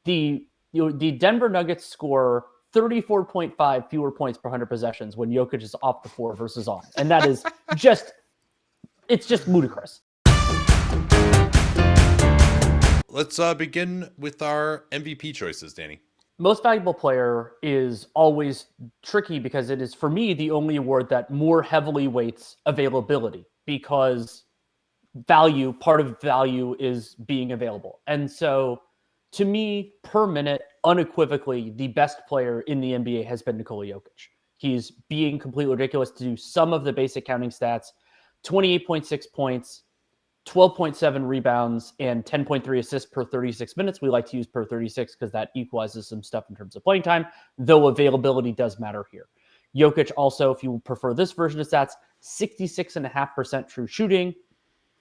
the Denver Nuggets score 34.5 fewer points per 100 possessions when Jokic is off the floor versus on. And that is it's just ludicrous. Let's begin with our MVP choices, Danny. Most valuable player is always tricky because it is, for me, the only award that more heavily weights availability, because part of value is being available. And so to me, per minute, unequivocally, the best player in the NBA has been Nikola Jokic. He's being completely ridiculous. To do some of the basic counting stats: 28.6 points, 12.7 rebounds, and 10.3 assists per 36 minutes. We like to use per 36 because that equalizes some stuff in terms of playing time, though availability does matter here. Jokic also, if you prefer this version of stats, 66.5% true shooting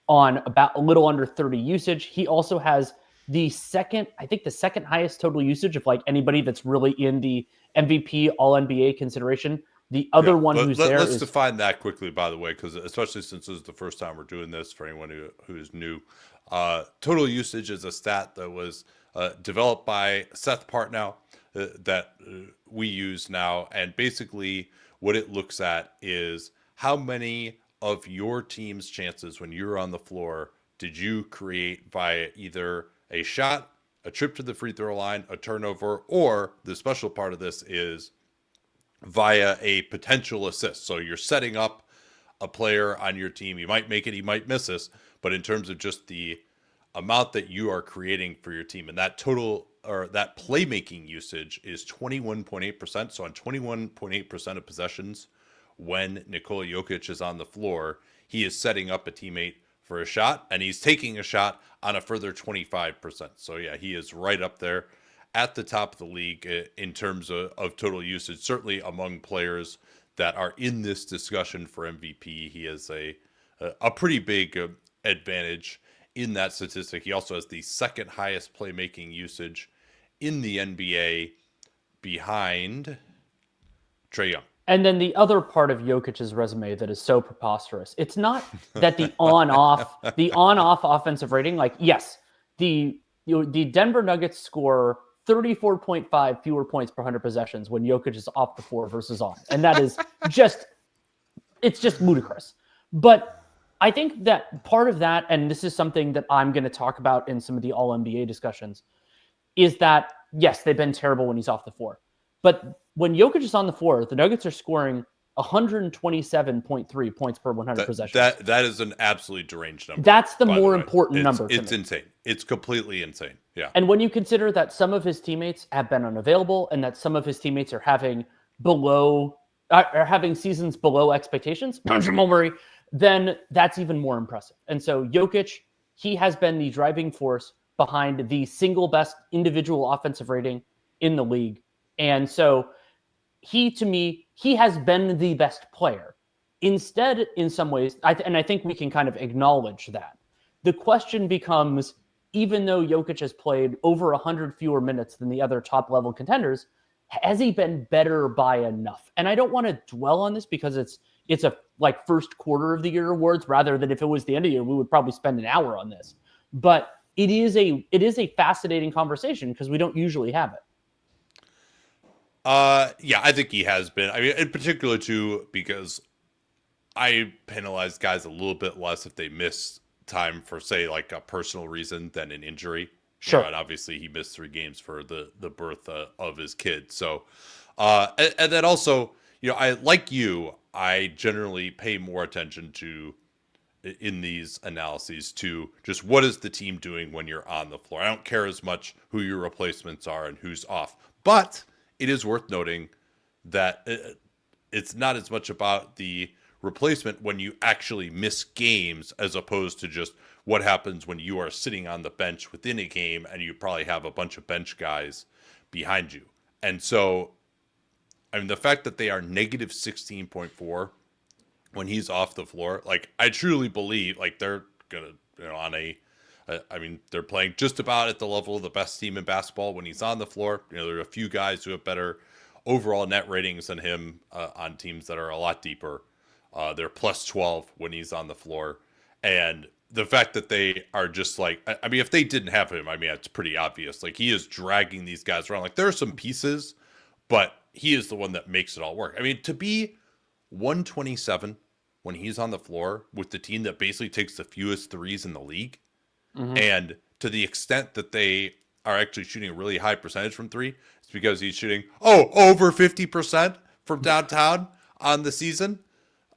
on about a little under 30 usage. He also has the second highest total usage of like anybody that's really in the MVP All NBA consideration. The other one who's there let's define that quickly, by the way, because especially since this is the first time we're doing this for anyone who is new. Total usage is a stat that was developed by Seth Partnow that we use now. And basically what it looks at is how many of your team's chances when you're on the floor did you create via either a shot, a trip to the free throw line, a turnover, or the special part of this is via a potential assist. So you're setting up a player on your team. You might make it, you might miss this, but in terms of just the amount that you are creating for your team, and that total or that playmaking usage is 21.8%. So on 21.8% of possessions, when Nikola Jokic is on the floor, he is setting up a teammate for a shot, and he's taking a shot on a further 25%. So yeah, he is right up there at the top of the league in terms of total usage. Certainly among players that are in this discussion for MVP, he has a pretty big advantage in that statistic. He also has the second highest playmaking usage in the NBA behind Trae Young. And then the other part of Jokic's resume that is so preposterous, it's not that the on-off offensive rating, like, yes, the Denver Nuggets score 34.5 fewer points per 100 possessions when Jokic is off the floor versus on. And that is it's just ludicrous. But I think that part of that, and this is something that I'm going to talk about in some of the All-NBA discussions, is that, yes, they've been terrible when he's off the floor. But when Jokic is on the floor, the Nuggets are scoring 127.3 points per 100 possessions. That is an absolutely deranged number. That's the more important number. It's insane. It's completely insane. Yeah. And when you consider that some of his teammates have been unavailable and that some of his teammates are having seasons below expectations, then that's even more impressive. And so Jokic, he has been the driving force behind the single best individual offensive rating in the league. And so to me, he has been the best player. Instead, in some ways, and I think we can kind of acknowledge that, the question becomes, even though Jokic has played over 100 fewer minutes than the other top-level contenders, has he been better by enough? And I don't want to dwell on this because it's a like first quarter of the year awards, rather than if it was the end of the year, we would probably spend an hour on this. But it is a fascinating conversation because we don't usually have it. Yeah, I think he has been. I mean, in particular too, because I penalize guys a little bit less if they miss time for, say, like a personal reason than an injury. Sure. And obviously he missed 3 games for the birth of his kid. So, and then also, I generally pay more attention to, in these analyses, to just what is the team doing when you're on the floor. I don't care as much who your replacements are and who's off, but it is worth noting that it's not as much about the replacement when you actually miss games as opposed to just what happens when you are sitting on the bench within a game and you probably have a bunch of bench guys behind you. And so, I mean, the fact that they are negative 16.4 when he's off the floor, like, I truly believe, like, they're going to, they're playing just about at the level of the best team in basketball when he's on the floor. There are a few guys who have better overall net ratings than him on teams that are a lot deeper. They're plus 12 when he's on the floor. And the fact that they are just like, I mean, if they didn't have him, I mean, it's pretty obvious. Like, he is dragging these guys around. Like, there are some pieces, but he is the one that makes it all work. I mean, to be 127 when he's on the floor with the team that basically takes the fewest threes in the league, and to the extent that they are actually shooting a really high percentage from three, it's because he's shooting, over 50% from downtown on the season.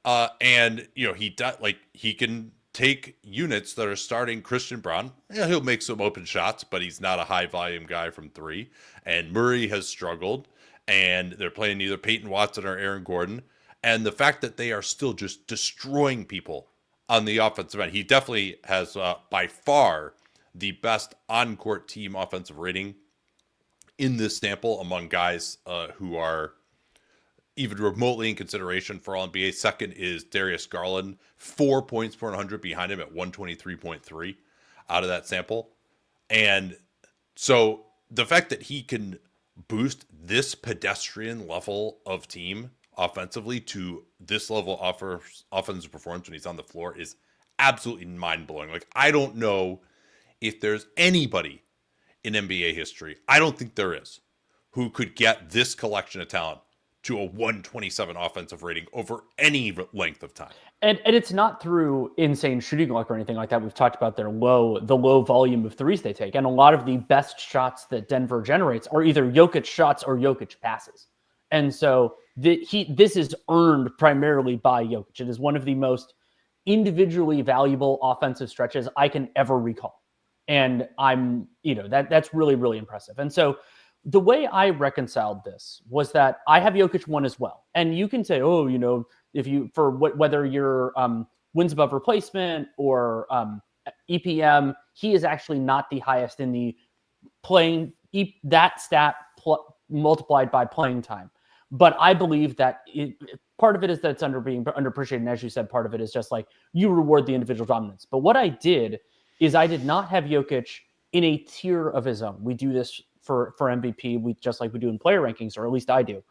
And, you know, he can take units that are starting Christian Braun. Yeah, he'll make some open shots, but he's not a high volume guy from three. And Murray has struggled, and they're playing either Peyton Watson or Aaron Gordon. And the fact that they are still just destroying people on the offensive end, he definitely has by far the best on-court team offensive rating in this sample among guys who are even remotely in consideration for All NBA. Second is Darius Garland, 4 points per 100 behind him at 123.3 out of that sample. And so the fact that he can boost this pedestrian level of team offensively to this level of offensive performance when he's on the floor is absolutely mind-blowing. Like, I don't know if there's anybody in NBA history, I don't think there is, who could get this collection of talent to a 127 offensive rating over any length of time. And it's not through insane shooting luck or anything like that. We've talked about the low volume of threes they take. And a lot of the best shots that Denver generates are either Jokic shots or Jokic passes. And so this is earned primarily by Jokic. It is one of the most individually valuable offensive stretches I can ever recall. And that's really, really impressive. And so the way I reconciled this was that I have Jokic 1 as well. And you can say, whether you're wins above replacement or EPM, he is actually not the highest in the playing, that stat multiplied by playing time. But I believe that part of it is that it's underappreciated. And as you said, part of it is just like you reward the individual dominance. But what I did is I did not have Jokic in a tier of his own. We do this for MVP, just like we do in player rankings, or at least I do.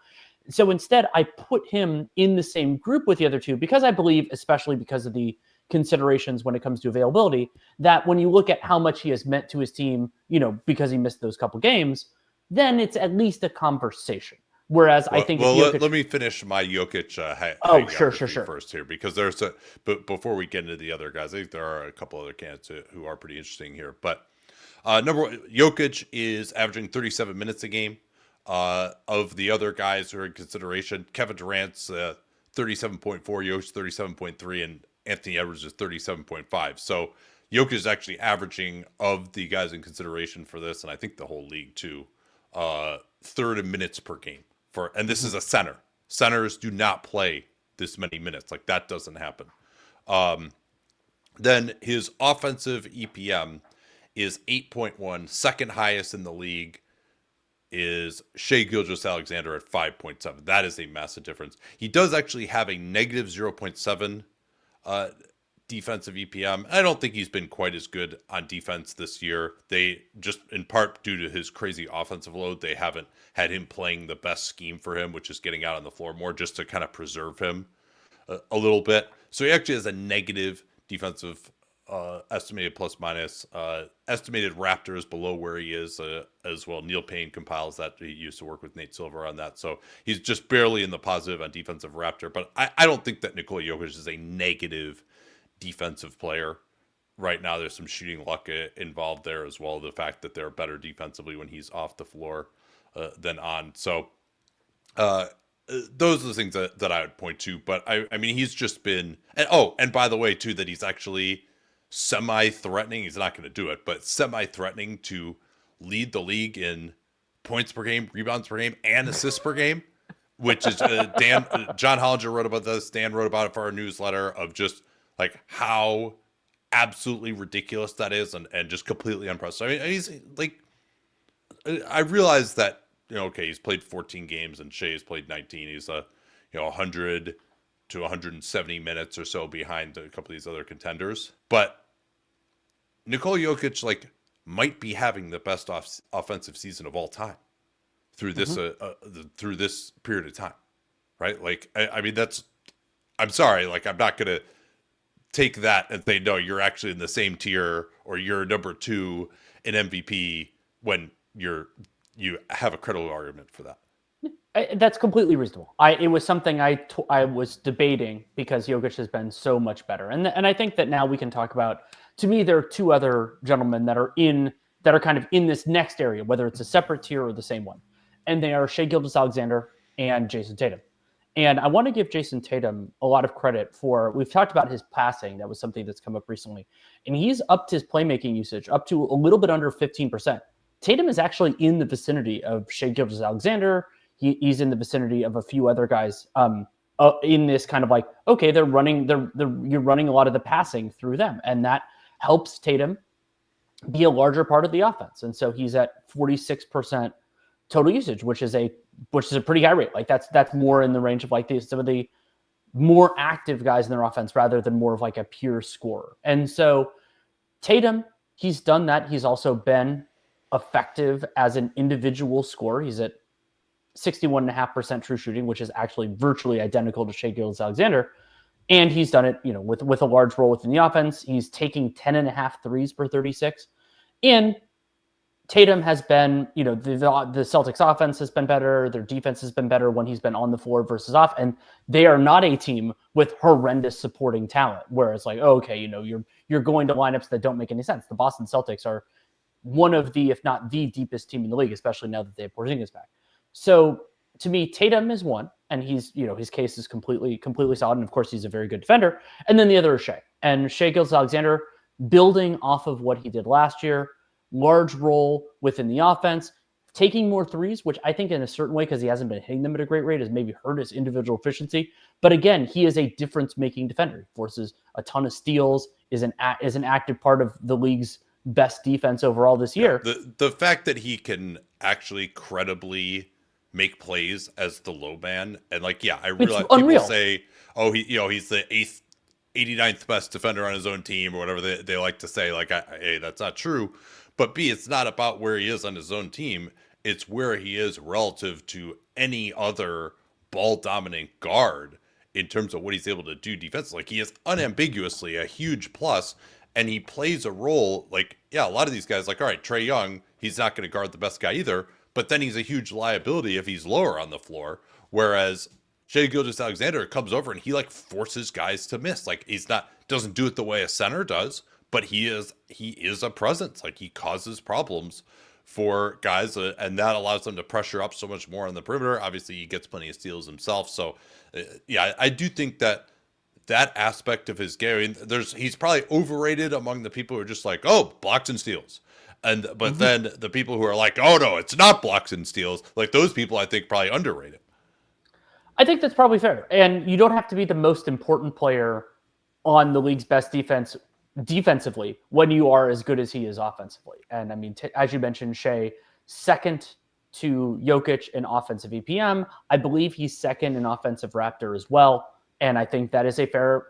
So instead, I put him in the same group with the other two because I believe, especially because of the considerations when it comes to availability, that when you look at how much he has meant to his team, because he missed those couple games, then it's at least a conversation. Whereas I think let me finish my Jokic sure. first here, because but before we get into the other guys, I think there are a couple other candidates who are pretty interesting here. But number one, Jokic is averaging 37 minutes a game. Of the other guys who are in consideration, Kevin Durant's 37.4, Jokic 37.3, and Anthony Edwards is 37.5. So Jokic is actually averaging, of the guys in consideration for this, and I think the whole league too, third in minutes per game. And this is a center. Centers do not play this many minutes. Like, that doesn't happen. Then his offensive EPM is 8.1, second highest in the league is Shai Gilgeous-Alexander at 5.7. That is a massive difference. He does actually have a negative 0.7 defensive EPM. I don't think he's been quite as good on defense this year. They just, in part due to his crazy offensive load, they haven't had him playing the best scheme for him, which is getting out on the floor more, just to kind of preserve him a little bit. So he actually has a negative defensive estimated plus minus. Estimated Raptors below where he is as well. Neil Payne compiles that. He used to work with Nate Silver on that. So he's just barely in the positive on defensive Raptor. But I don't think that Nikola Jokic is a negative defensive player right now. There's some shooting luck involved there as well. The fact that they're better defensively when he's off the floor than on. So those are the things that I would point to. But I mean, he's just been, and by the way too, that he's actually semi-threatening. He's not going to do it, but semi-threatening to lead the league in points per game, rebounds per game, and assists per game, which is John Hollinger wrote about this. Dan wrote about it for our newsletter, of just like how absolutely ridiculous that is, and just completely unprecedented. I mean, he's like, I realize that, he's played 14 games and Shai has played 19. He's 100 to 170 minutes or so behind a couple of these other contenders. But Nikola Jokic might be having the best offensive season of all time through this through this period of time, right? Like, I mean, I'm sorry, I'm not gonna take that and say, no, you're actually in the same tier, or you're number 2 in MVP when you have a credible argument for that. That's completely reasonable. It was something I was debating because Jokic has been so much better, and I think that now we can talk about. To me, there are two other gentlemen that are kind of in this next area, whether it's a separate tier or the same one, and they are Shai Gilgeous-Alexander and Jason Tatum. And I want to give Jason Tatum a lot of credit for. We've talked about his passing; that was something that's come up recently, and he's upped his playmaking usage up to a little bit under 15%. Tatum is actually in the vicinity of Shai Gilgeous-Alexander. He's in the vicinity of a few other guys in this kind of like, okay, you're running a lot of the passing through them, and that helps Tatum be a larger part of the offense. And so he's at 46% total usage, which is a pretty high rate. Like that's more in the range of like some of the more active guys in their offense rather than more of like a pure scorer. And so Tatum, he's done that. He's also been effective as an individual scorer. He's at 61.5% true shooting, which is actually virtually identical to Shai Gilgeous-Alexander. And he's done it, with a large role within the offense. He's taking 10.5 threes per 36. And Tatum has been, the Celtics offense has been better. Their defense has been better when he's been on the floor versus off. And they are not a team with horrendous supporting talent where it's like, oh, okay, you're going to lineups that don't make any sense. The Boston Celtics are one of the, if not the deepest team in the league, especially now that they have Porzingis back. So to me, Tatum is one, and he's, his case is completely solid. And of course, he's a very good defender. And then the other is Shai. And Shai Gilgeous-Alexander, building off of what he did last year, large role within the offense, taking more threes, which I think in a certain way, because he hasn't been hitting them at a great rate, has maybe hurt his individual efficiency. But again, he is a difference-making defender. He forces a ton of steals, is an active part of the league's best defense overall this year. The fact that he can actually credibly make plays as the low man, and I realize people say, oh, he's the 89th best defender on his own team or whatever they like to say. A, that's not true, but B, it's not about where he is on his own team. It's where he is relative to any other ball dominant guard in terms of what he's able to do defensively. He is unambiguously a huge plus, and he plays a role a lot of these guys, all right, Trae Young, he's not going to guard the best guy either, but then he's a huge liability if he's lower on the floor. Whereas Shai Gilgeous-Alexander comes over and he forces guys to miss. Doesn't do it the way a center does, but he is a presence. He causes problems for guys, and that allows them to pressure up so much more on the perimeter. Obviously, he gets plenty of steals himself. So, I do think that aspect of his game, he's probably overrated among the people who are just blocks and steals. But then the people who are oh no, it's not blocks and steals, those people I think probably underrate him. I think that's probably fair. And you don't have to be the most important player on the league's best defense defensively when you are as good as he is offensively. And I mean, as you mentioned, Shai, second to Jokic in offensive EPM. I believe he's second in offensive Raptor as well. And I think that is a fair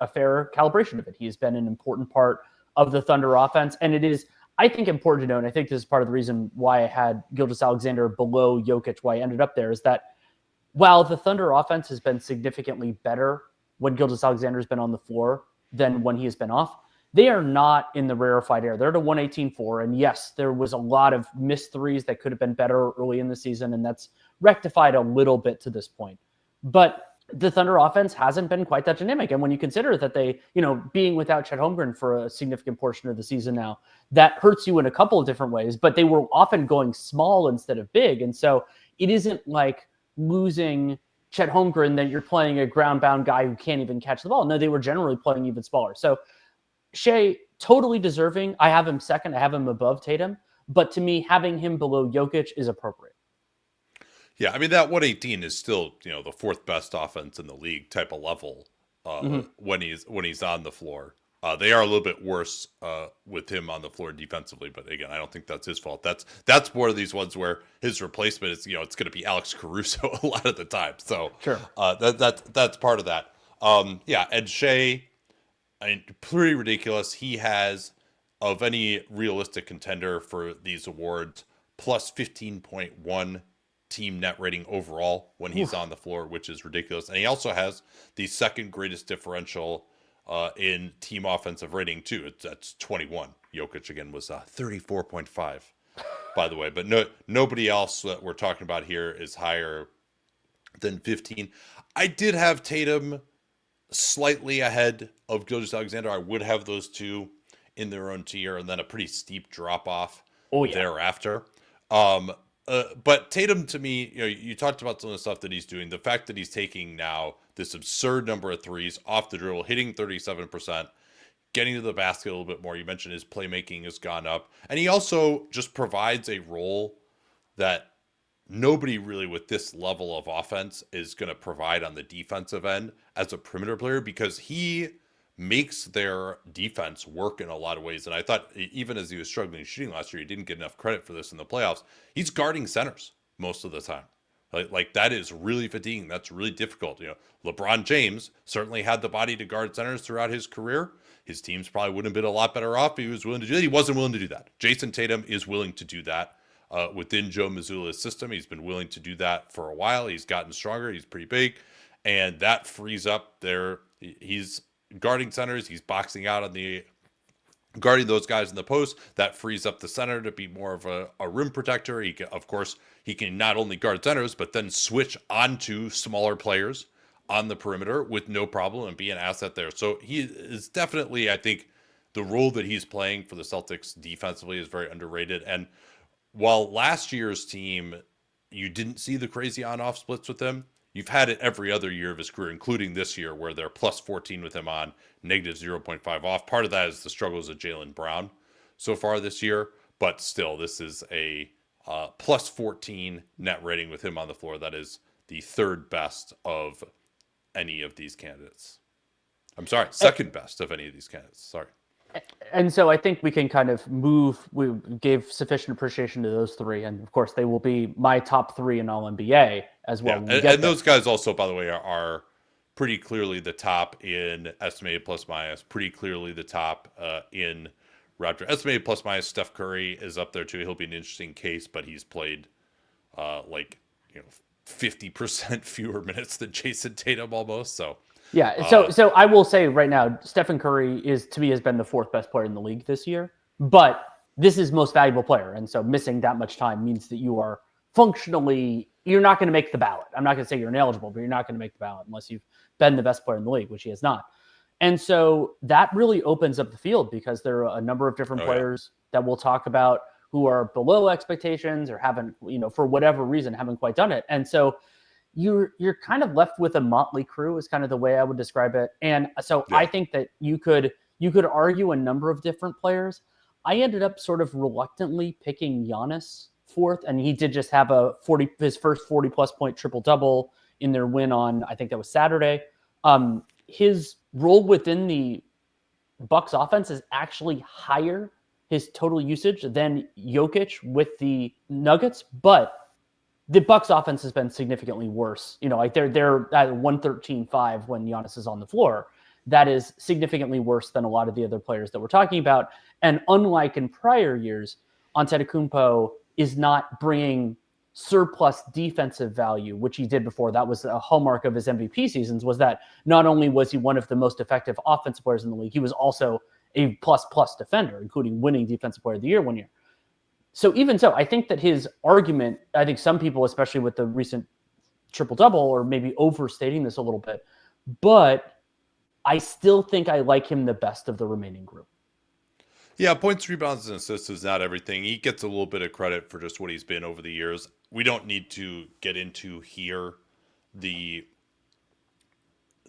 calibration of it. He has been an important part of the Thunder offense. And it is, I think, important to know, and I think this is part of the reason why I had Gilgeous-Alexander below Jokic, why I ended up there, is that while the Thunder offense has been significantly better when Gilgeous-Alexander has been on the floor than when he has been off, they are not in the rarefied air. They're at a 118-4. And yes, there was a lot of missed threes that could have been better early in the season, and that's rectified a little bit to this point. But the Thunder offense hasn't been quite that dynamic. And when you consider that they, being without Chet Holmgren for a significant portion of the season now, that hurts you in a couple of different ways, but they were often going small instead of big. And so it isn't like losing Chet Holmgren that you're playing a ground-bound guy who can't even catch the ball. No, they were generally playing even smaller. So Shai, totally deserving. I have him second. I have him above Tatum. But to me, having him below Jokic is appropriate. Yeah, I mean, that 118 is still, the fourth best offense in the league type of level when he's on the floor. They are a little bit worse with him on the floor defensively, but again, I don't think that's his fault. That's one of these ones where his replacement is, it's going to be Alex Caruso a lot of the time. So sure. That's part of that. And Shai, I mean, pretty ridiculous. He has, of any realistic contender for these awards, plus 15.1 team net rating overall when he's on the floor, which is ridiculous. And he also has the second greatest differential in team offensive rating too. That's 21. Jokic again was 34.5, by the way. But nobody else that we're talking about here is higher than 15. I did have Tatum slightly ahead of Gilgeous-Alexander. I would have those two in their own tier, and then a pretty steep drop off thereafter. But Tatum, to me, you talked about some of the stuff that he's doing. The fact that he's taking now this absurd number of threes off the dribble, hitting 37%, getting to the basket a little bit more. You mentioned his playmaking has gone up, and he also just provides a role that nobody really with this level of offense is going to provide on the defensive end as a perimeter player, because he makes their defense work in a lot of ways. And I thought even as he was struggling shooting last year, he didn't get enough credit for this in the playoffs. He's guarding centers most of the time. Like that is really fatiguing. That's really difficult. LeBron James certainly had the body to guard centers throughout his career. His teams probably wouldn't have been a lot better off if he was willing to do that. He wasn't willing to do that. Jason Tatum is willing to do that. Within Joe Mazzulla's system, he's been willing to do that for a while. He's gotten stronger. He's pretty big, and that frees up there. He's guarding centers. He's boxing out on the guarding those guys in the post. That frees up the center to be more of a rim protector. Of course, he can not only guard centers, but then switch onto smaller players on the perimeter with no problem and be an asset there. So he is definitely, I think, the role that he's playing for the Celtics defensively is very underrated. And while last year's team, you didn't see the crazy on-off splits with him, you've had it every other year of his career, including this year, where they're plus 14 with him on, negative 0.5 off. Part of that is the struggles of Jaylen Brown so far this year, but still, this is a plus 14 net rating with him on the floor. That is the third best of any of these candidates. I'm sorry, second best of any of these candidates. Sorry. And so I think we can kind of move. We gave sufficient appreciation to those three, and of course, they will be my top three in All NBA as well. Yeah. And those guys also, by the way, are pretty clearly the top in estimated plus minus. Pretty clearly the top in Raptor estimated plus minus. Steph Curry is up there too. He'll be an interesting case, but he's played 50% fewer minutes than Jason Tatum almost. So. Yeah, so I will say right now, Stephen Curry has been the fourth best player in the league this year, but this is most valuable player. And so missing that much time means that you are functionally, you're not going to make the ballot. I'm not going to say you're ineligible, but you're not going to make the ballot unless you've been the best player in the league, which he has not. And so that really opens up the field because there are a number of different players that we'll talk about who are below expectations or haven't, for whatever reason, haven't quite done it. And so you're kind of left with a motley crew is kind of the way I would describe it. And so I think that you could argue a number of different players. I ended up sort of reluctantly picking Giannis fourth, and he did just have his first 40-plus point triple-double in their win on, I think that was Saturday. His role within the Bucks offense is actually higher, his total usage, than Jokic with the Nuggets, but the Bucks offense has been significantly worse. They're at 113.5 when Giannis is on the floor. That is significantly worse than a lot of the other players that we're talking about. And unlike in prior years, Antetokounmpo is not bringing surplus defensive value, which he did before. That was a hallmark of his MVP seasons, was that not only was he one of the most effective offensive players in the league, he was also a plus defender, including winning Defensive Player of the Year one year. So even so, I think that his argument, I think some people, especially with the recent triple-double, are maybe overstating this a little bit, but I still think I like him the best of the remaining group. Yeah, points, rebounds, and assists is not everything. He gets a little bit of credit for just what he's been over the years. We don't need to get into here the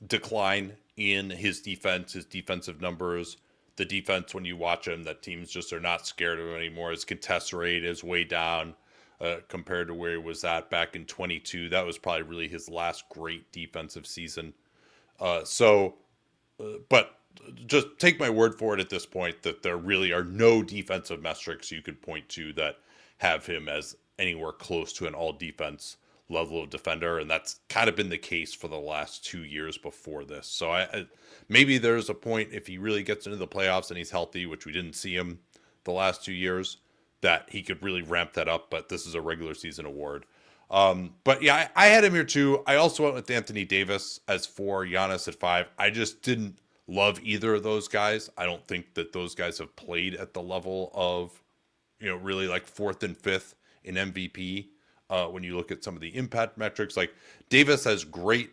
decline in his defense, his defensive numbers, the defense when you watch him, that teams just are not scared of him anymore. His contest rate is way down compared to where he was at back in 22. That was probably really his last great defensive season. But just take my word for it at this point that there really are no defensive metrics you could point to that have him as anywhere close to an all-defense level of defender, and that's kind of been the case for the last 2 years before this. So I maybe there's a point if he really gets into the playoffs and he's healthy, which we didn't see him the last 2 years, that he could really ramp that up, but this is a regular season award. But yeah, I had him here too. I also went with Anthony Davis as 4, Giannis at 5. I just didn't love either of those guys. I don't think that those guys have played at the level of, really like fourth and fifth in MVP. When you look at some of the impact metrics, like Davis has great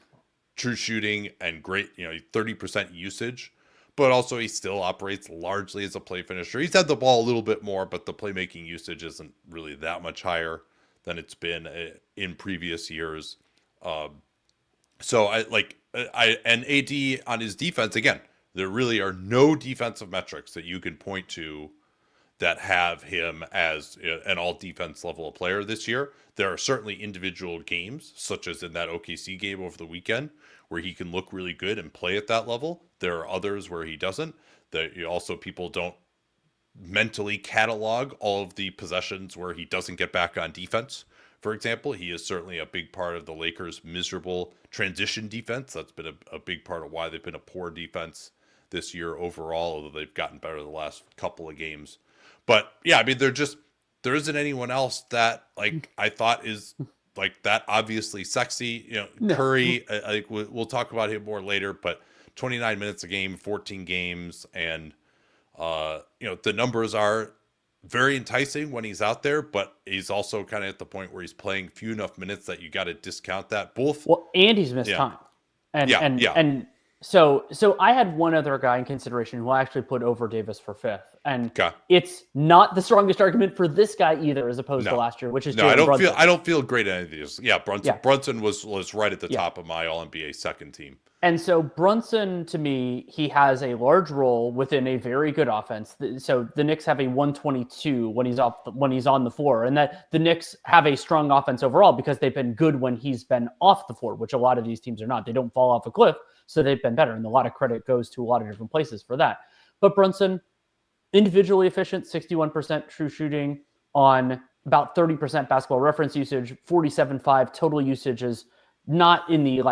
true shooting and great, 30% usage, but also he still operates largely as a play finisher. He's had the ball a little bit more, but the playmaking usage isn't really that much higher than it's been in previous years. So and AD on his defense, again, there really are no defensive metrics that you can point to that have him as an all defense level of player this year. There are certainly individual games, such as in that OKC game over the weekend, where he can look really good and play at that level. There are others where he doesn't. Also, people don't mentally catalog all of the possessions where he doesn't get back on defense. For example, he is certainly a big part of the Lakers' miserable transition defense. That's been a big part of why they've been a poor defense this year overall, although they've gotten better the last couple of games. But yeah, I mean, there isn't anyone else that like I thought is like that obviously sexy. No. Curry, we'll talk about him more later, but 29 minutes a game, 14 games, and the numbers are very enticing when he's out there, but he's also kind of at the point where he's playing few enough minutes that you got to discount that. And he's missed time. And so I had one other guy in consideration who I actually put over Davis for fifth, and it's not the strongest argument for this guy either, as opposed to last year, which is Brunson. I don't feel great at any of these. Yeah, Brunson was right at the top of my All NBA second team. And so Brunson, to me, he has a large role within a very good offense. So the Knicks have a 122 when he's on the floor, and that the Knicks have a strong offense overall because they've been good when he's been off the floor, which a lot of these teams are not. They don't fall off a cliff, so they've been better, and a lot of credit goes to a lot of different places for that. But Brunson, individually efficient, 61% true shooting on about 30% basketball reference usage, 47.5 total usage is not in the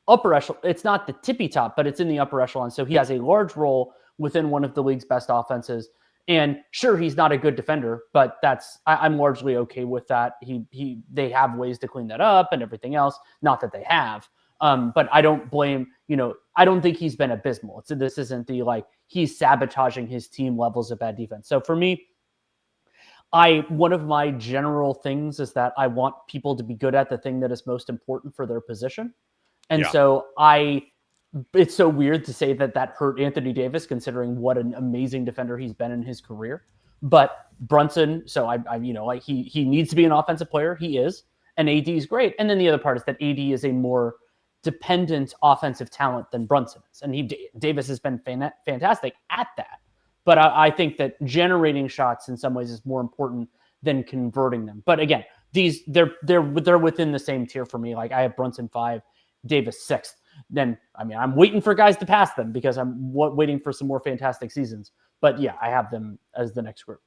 upper echelon. It's not the tippy top, but it's in the upper echelon. So he has a large role within one of the league's best offenses. And sure, he's not a good defender, but I'm largely okay with that. They have ways to clean that up and everything else. Not that they have, but I don't blame. I don't think he's been abysmal. This isn't the he's sabotaging his team levels of bad defense. So for me, one of my general things is that I want people to be good at the thing that is most important for their position. And so it's so weird to say that hurt Anthony Davis, considering what an amazing defender he's been in his career. But Brunson, so he needs to be an offensive player. He is, and AD is great. And then the other part is that AD is a more dependent offensive talent than Brunson is, and Davis has been fantastic at that. But I think that generating shots in some ways is more important than converting them. But again, they're within the same tier for me. I have Brunson 5. Davis 6th. Then, I'm waiting for guys to pass them because I'm waiting for some more fantastic seasons. But yeah, I have them as the next group.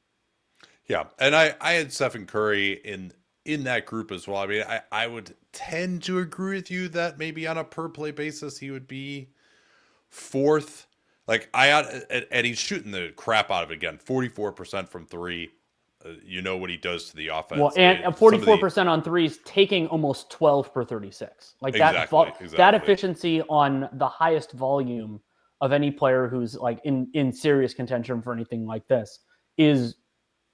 Yeah, and I had Stephen Curry in that group as well. I would tend to agree with you that maybe on a per play basis he would be fourth. And he's shooting the crap out of it again. 44% from three. What he does to the offense. Well, and 44% on threes, taking almost 12 per 36. Exactly. That efficiency on the highest volume of any player who's in serious contention for anything like this is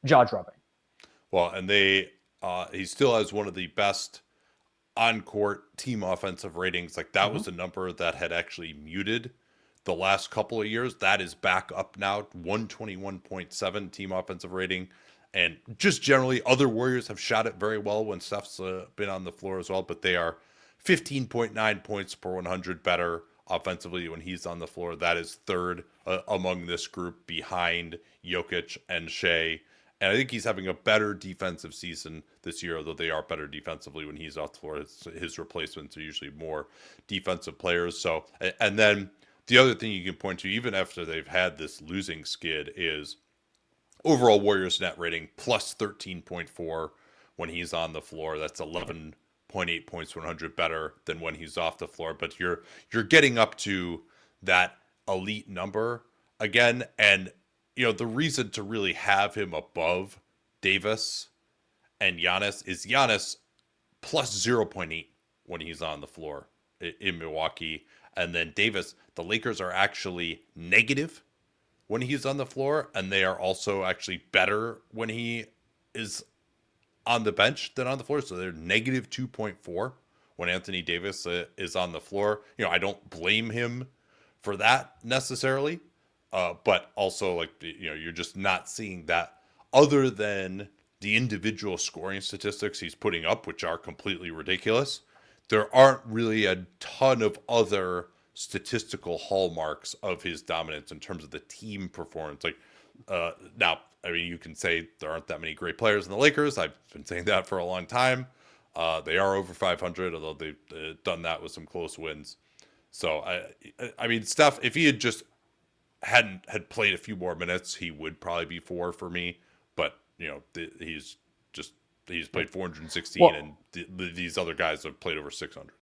jaw-dropping. Well, and he still has one of the best on-court team offensive ratings. That was a number that had actually muted the last couple of years. That is back up now, 121.7 team offensive rating. And just generally, other Warriors have shot it very well when Steph's been on the floor as well, but they are 15.9 points per 100 better offensively when he's on the floor. That is third among this group behind Jokic and Shea. And I think he's having a better defensive season this year, although they are better defensively when he's off the floor. His replacements are usually more defensive players. So, and then the other thing you can point to, even after they've had this losing skid, is overall Warriors net rating plus 13.4 when he's on the floor. That's 11.8 points per 100 better than when he's off the floor. But you're getting up to that elite number again. And, the reason to really have him above Davis and Giannis is Giannis plus 0.8 when he's on the floor in Milwaukee. And then Davis, the Lakers are actually negative when he's on the floor, and they are also actually better when he is on the bench than on the floor. So they're negative 2.4 when Anthony Davis is on the floor. I don't blame him for that necessarily, but also you're just not seeing that other than the individual scoring statistics he's putting up, which are completely ridiculous. There aren't really a ton of other statistical hallmarks of his dominance in terms of the team performance. Now, you can say there aren't that many great players in the Lakers. I've been saying that for a long time. They are over 500, although they've done that with some close wins. So, Steph, if he had played a few more minutes, he would probably be 4 for me. But, he's played 416, and these other guys have played over 600.